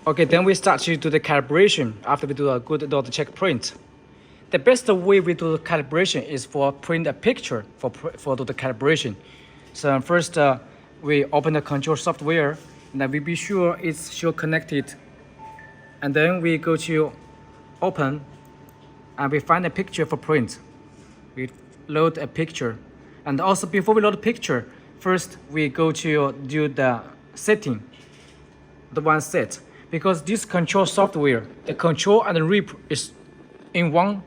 Okay, then we start to do the calibration after we do a good dot check print. The best way we do the calibration is for print a picture for the calibration. So first we open the control software and then we be sure it's still connected. And then we go to open and we find a picture for print. We load a picture. And also before we load the picture, first we go to do the setting, the one set. Because this control software, the control and the rip is in one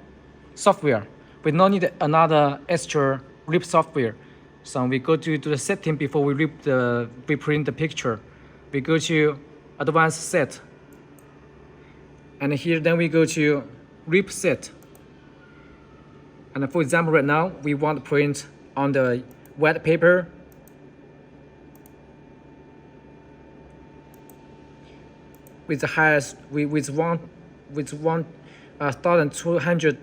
software. We don't need another extra rip software. So we go to the setting before we print the picture. We go to advanced set. And here then we go to rip set. And for example, right now we want to print on the wet paper. With the highest, with 1,200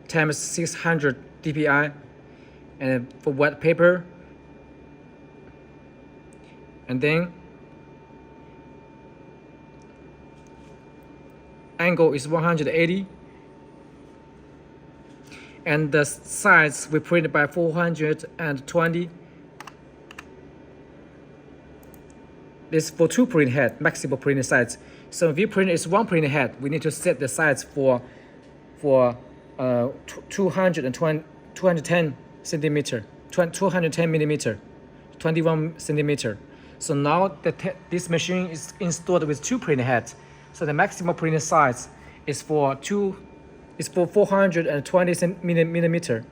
times 600 dpi, and for wet paper, and then angle is 180, and the size we print by 420. This for 2 print head, maximum print size. So if you print is 1 print head, we need to set the size for 210 centimeter, 210 millimeter, 21 centimeter. So now this machine is installed with 2 print heads. So the maximum print size is for 420 millimeter.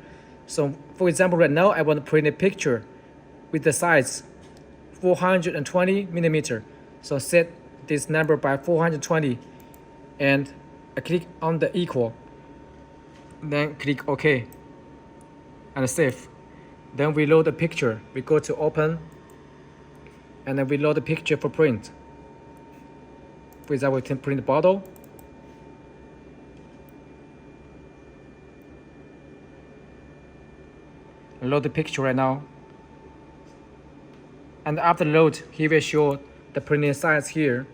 So for example, right now I want to print a picture with the size 420 millimeter. So set this number by 420 and I click on the equal. Then click OK and save. Then we load the picture. We go to open and then we load the picture for print. For example, we can print the bottle. Load the picture right now. And after load, he will show the printing size here,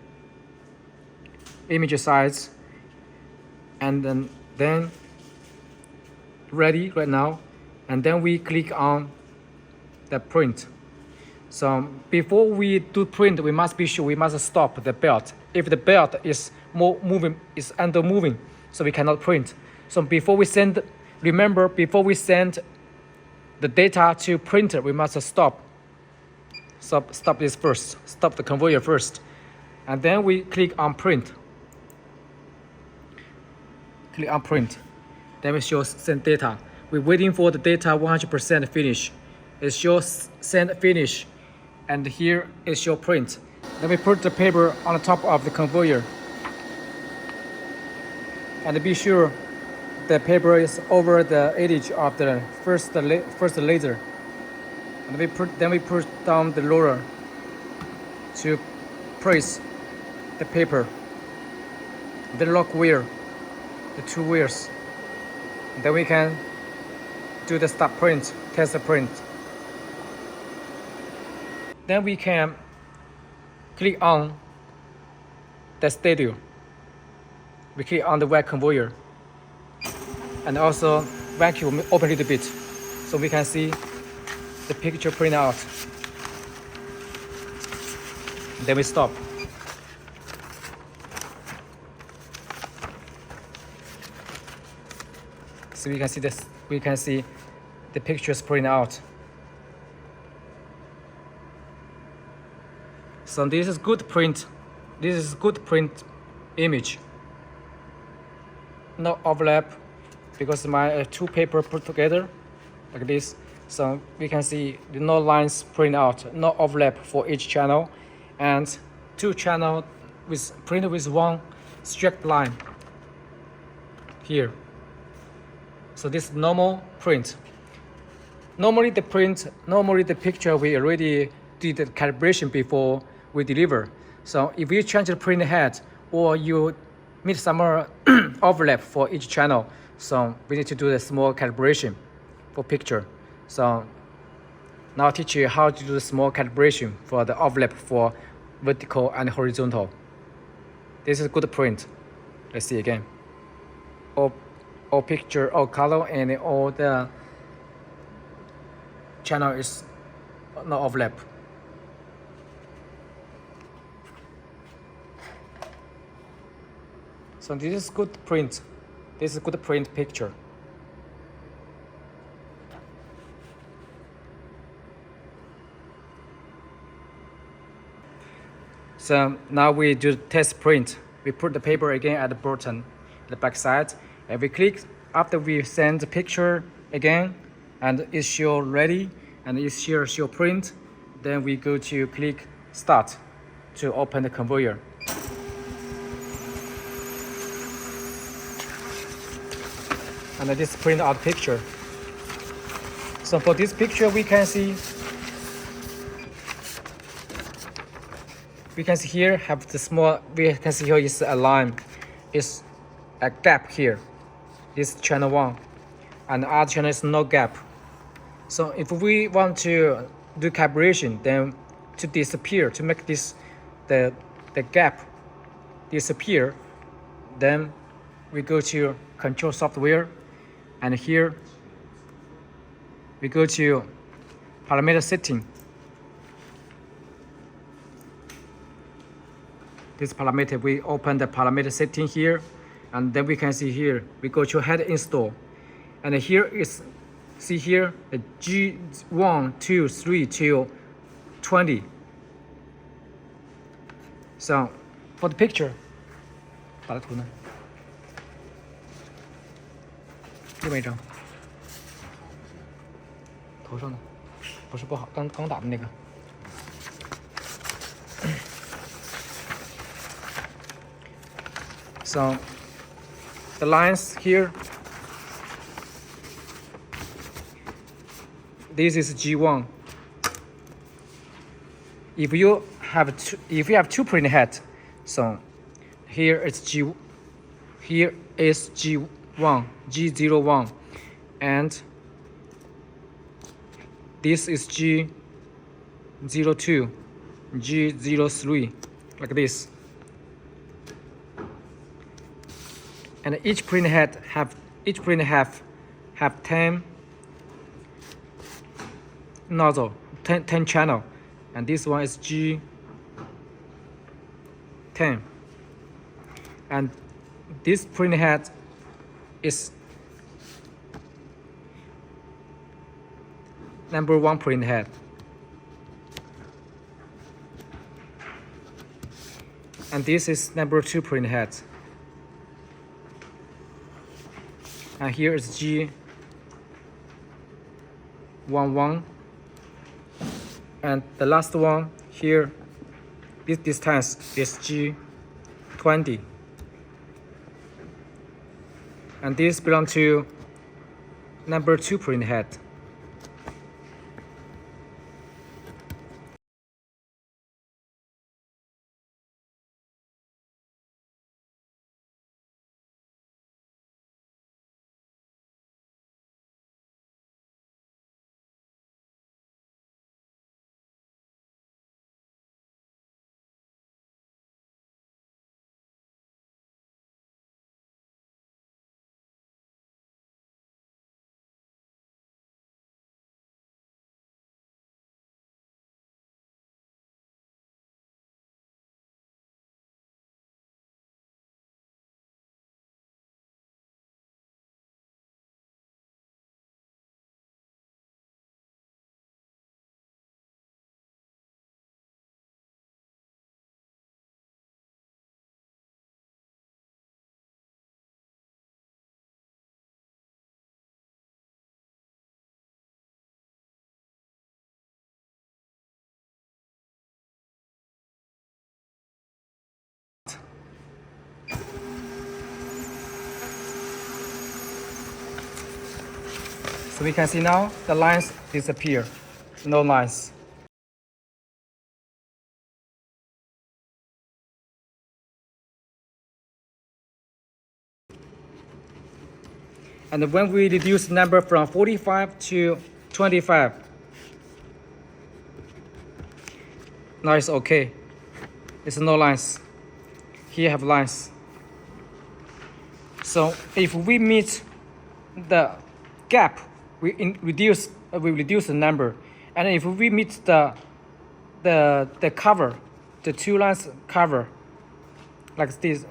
image size, and then ready right now. And then we click on the print. So before we do print, we must be sure we must stop the belt. If the belt is under moving, so we cannot print. So before we send, remember, before we send the data to printer, we must stop this first, stop the conveyor first. And then we click on print. Click on print. Then we show send data. We're waiting for the data 100% finish. It shows send finish. And here it shows print. Then we put the paper on the top of the conveyor. And be sure the paper is over the edge of the first laser. And then we push down the roller to press the paper. The lock wheel, the 2 wheels. And then we can do the stop print, test the print. Then we can click on the studio. We click on the wet conveyor. And also vacuum open a little bit so we can see the picture print out. Then we stop. So we can see this. We can see the pictures print out. So this is good print. This is good print image. No overlap because my 2 paper put together like this. So we can see no lines print out, no overlap for each channel, and 2 channel with printed with 1 straight line here. So this is normal print. Normally the picture we already did the calibration before we deliver. So if you change the print head or you meet some overlap for each channel, so we need to do the small calibration for picture. So now I'll teach you how to do the small calibration for the overlap for vertical and horizontal. This is good print. Let's see again. All picture, all color, and all the channel is not overlap. So this is good print. This is good print picture. So now we do test print. We put the paper again at the bottom, the back side, and we click after we send the picture again, and it show ready, and it show print. Then we go to click start to open the conveyor. And this print out picture. So for this picture, we can see here have the small. We can see here is a line, is a gap here. This channel 1, and the other channel is no gap. So if we want to do calibration, then to disappear, to make this the gap disappear, then we go to control software, and here we go to parameter setting. This parameter, we open the parameter setting here, and then we can see here, we go to head install, and here is, see here, the G1, 2, 3 till 20. So for the picture, 打的图呢？另外一张，头上的，不是不好，刚打的那个。So the lines here, this is G1. If you have two print head, so here is G1, G01, and this is G02, G03, like this. And each print head have 10 nozzle, 10 channel, and this one is G10. And this print head is number 1 print head. And this is number 2 print head. And here is G11, and the last one here, this distance is G20, and this belongs to number 2 print head. So we can see now the lines disappear, no lines. And when we reduce the number from 45 to 25, now it's okay. It's no lines. Here have lines. So if we meet the gap, we reduce the number, and if we meet the cover, the two lines cover, like this,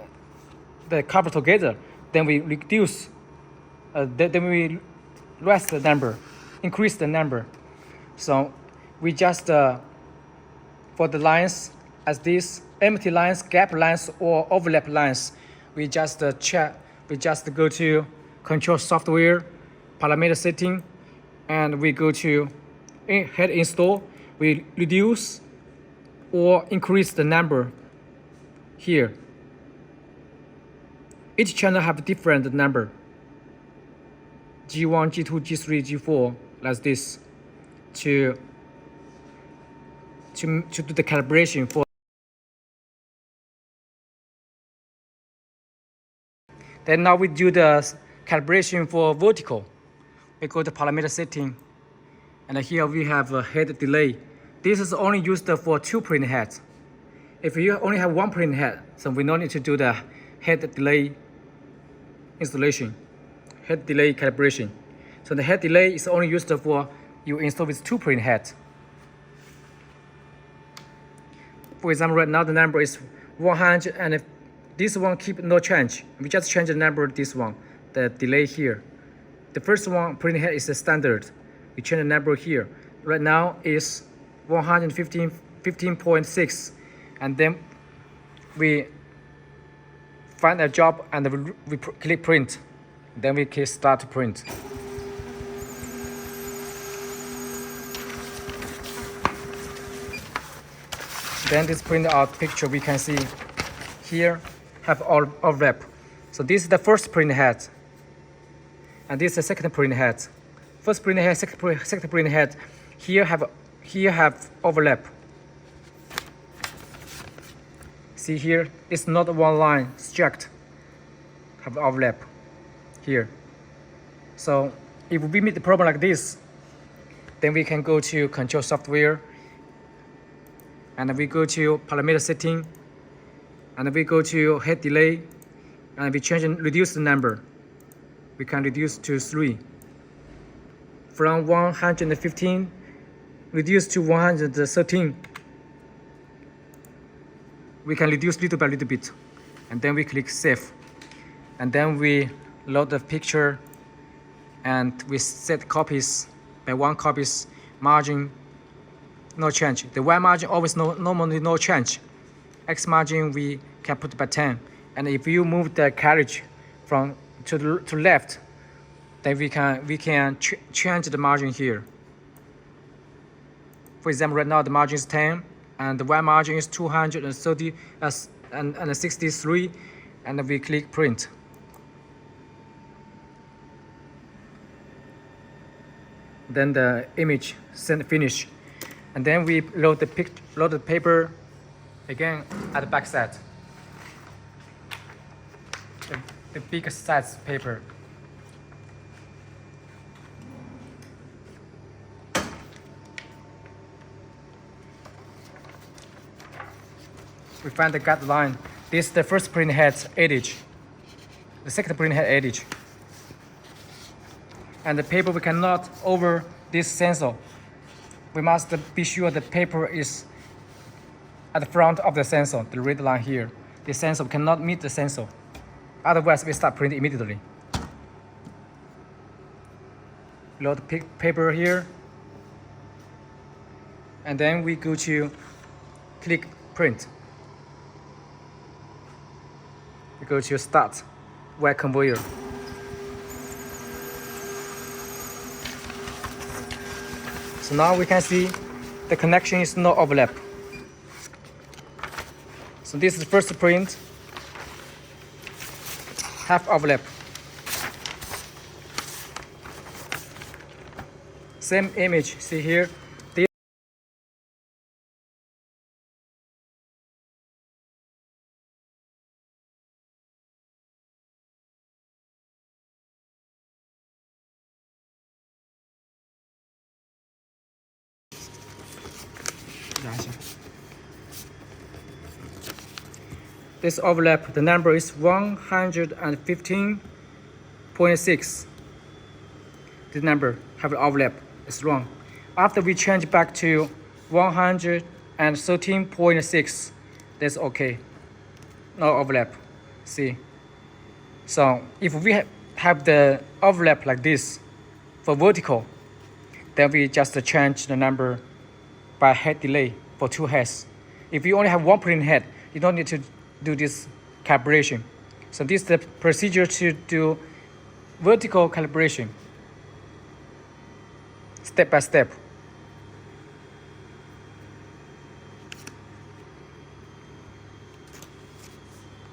the cover together, then we reduce. Then we raise the number, increase the number. So we just for the lines as these empty lines, gap lines, or overlap lines, we just check. We just go to control software, parameter setting, and we go to head install. We reduce or increase the number here. Each channel have a different number. G1, G2, G3, G4, like this, to do the calibration for. Then now we do the calibration for vertical. We go to parameter setting, and here we have a head delay. This is only used for 2 print heads. If you only have 1 print head, so we don't need to do the head delay installation, head delay calibration. So the head delay is only used for you install with 2 print heads. For example, right now the number is 100, and this one keep no change. We just change the number this one, the delay here. The first one print head is the standard. We change the number here. Right now is 115.6, and then we find a job and we click print. Then we can start to print. Then this print out picture we can see here have all overlap. So this is the first print head, and this is the second print head. First print head, second print head. Here have overlap. See here, it's not one line, stacked. Have overlap here. So if we meet the problem like this, then we can go to control software, and we go to parameter setting, and we go to head delay, and we change and reduce the number. We can reduce to 3. From 115, reduce to 113. We can reduce little by little bit, and then we click save, and then we load the picture, and we set copies by 1 copies, margin no change. The Y margin always normally no change. X margin we can put by 10, and if you move the carriage from to left, then we can change the margin here. For example, right now the margin is 10, and the Y margin is 230 and 63, and we click print. Then the image send finish, and then we load the paper again at the back side. The big size paper. We find the guideline. This is the first print head 8-inch. The second print head 8-inch. And the paper we cannot over this sensor. We must be sure the paper is at the front of the sensor, the red line here. The sensor cannot meet the sensor. Otherwise, we start printing immediately. Load the paper here. And then we go to click print. We go to start Y conveyor. So now we can see the connection is no overlap. So this is the first print, half overlap. Same image, see here. This this overlap, the number is 115.6. This number have an overlap, it's wrong. After we change back to 113.6, that's okay. No overlap, see? So if we have the overlap like this for vertical, then we just change the number by head delay for 2 heads. If you only have 1 printing head, you don't need to do this calibration. So this is the procedure to do vertical calibration, step by step.